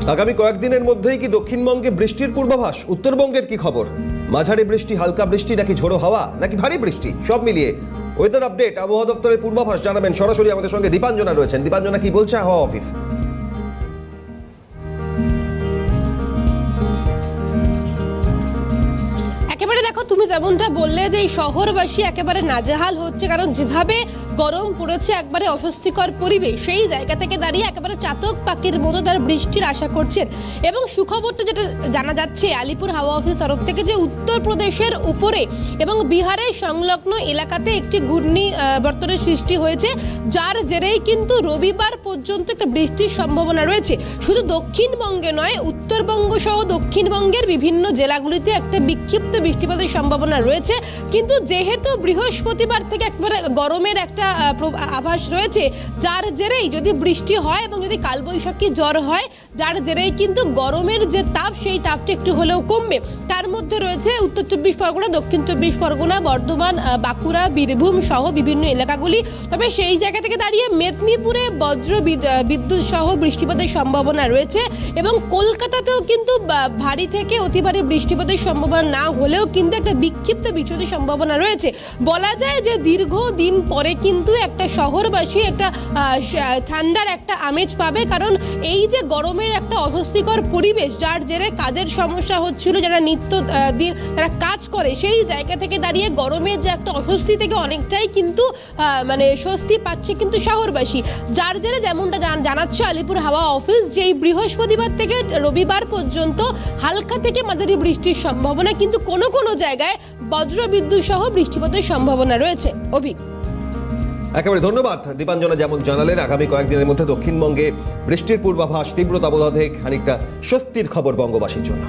আগামী কয়েকদিনের মধ্যেই কি দক্ষিণবঙ্গে বৃষ্টির পূর্বাভাস? উত্তরবঙ্গের কি খবর? মাঝারি বৃষ্টি, হালকা বৃষ্টি, নাকি ঝোড়ো হাওয়া, নাকি ভারী বৃষ্টি? সব মিলিয়ে ওয়েদার আপডেট, আবহাওয়া দপ্তরের পূর্বাভাস জানাবেন সরাসরি আমাদের সঙ্গে দীপাঞ্জনা রয়েছেন। দীপাঞ্জনা, কি বলছে আবহাওয়া অফিস? একেবারে দেখো, তুমি যেমনটা বললে যে এই শহরবাসী একেবারে নাজেহাল হচ্ছে, কারণ যেভাবে গরম পড়েছে, একবারে অস্বস্তিকর পরিবেশ, সেই জায়গা থেকে দাঁড়িয়ে একেবারে চাতক পাখির মতো তারা বৃষ্টির আশা করছেন। এবং সুখবরটা যেটা জানা যাচ্ছে আলিপুর হাওয়া অফিসের তরফ থেকে, যে উত্তরপ্রদেশের উপরে এবং বিহারের সংলগ্ন এলাকাতে একটি ঘূর্ণিবর্তনের সৃষ্টি হয়েছে, যার জেরেই কিন্তু রবিবার পর্যন্ত একটা বৃষ্টির সম্ভাবনা রয়েছে। শুধু দক্ষিণবঙ্গে নয়, উত্তরবঙ্গ সহ দক্ষিণবঙ্গের বিভিন্ন জেলাগুলিতে একটা বিক্ষিপ্ত বৃষ্টিপাতের সম্ভাবনা রয়েছে। কিন্তু যেহেতু বৃহস্পতিবার থেকে একবারে গরমের একটা আভাস রয়েছে, যার জেরেই যদি বৃষ্টি হয় এবং যদি কালবৈশাখী ঝড় হয়, যার জেরেই কিন্তু গরমের যে তাপ, সেই তাপটা একটু হলেও কমবে। তার মধ্যে রয়েছে উত্তর চব্বিশ পরগনা, দক্ষিণ চব্বিশ পরগনা, বর্ধমান, বাঁকুড়া, বীরভূম সহ বিভিন্ন এলাকাগুলি। তবে সেই জায়গা থেকে দাঁড়িয়ে মেদিনীপুরে বজ্র বিদ্যুৎ সহ বৃষ্টিপাতের সম্ভাবনা রয়েছে। এবং কলকাতাতেও কিন্তু ভারী থেকে অতি ভারী বৃষ্টিপাতের সম্ভাবনা না হলেও কিন্তু একটা বিক্ষিপ্ত বৃষ্টির সম্ভাবনা রয়েছে। বলা যায় যে দীর্ঘদিন পরে কিন্তু একটা শহরবাসী একটা ঠান্ডার একটা আমেজ পাবে, কারণ এই যে গরমের একটা অস্বস্তিকর পরিবেশ, যার জেরে কাজের সমস্যা হচ্ছিল, যারা নিত্য দিন তারা কাজ করে, সেই জায়গা থেকে দাঁড়িয়ে গরমের যে একটা অস্বস্তি থেকে অনেকটাই কিন্তু মানে স্বস্তি পাচ্ছে কিন্তু শহরবাসী। যার জেরে যেমনটা জানাচ্ছে আলিপুর হাওয়া অফিস, যে এই বৃহস্পতিবার থেকে রবিবার পর্যন্ত হালকা থেকে মাঝারি বৃষ্টির সম্ভাবনা, কিন্তু কোনো কোনো জায়গায় বজ্র বিদ্যুৎ সহ বৃষ্টিপাতের সম্ভাবনা রয়েছে। অভিক, একেবারে ধন্যবাদ দীপাঞ্জনা। যেমন জানালেন, আগামী কয়েকদিনের মধ্যে দক্ষিণবঙ্গে বৃষ্টির পূর্বাভাস, তীব্র দাবদাহে খানিকটা স্বস্তির খবর বঙ্গবাসীর জন্য।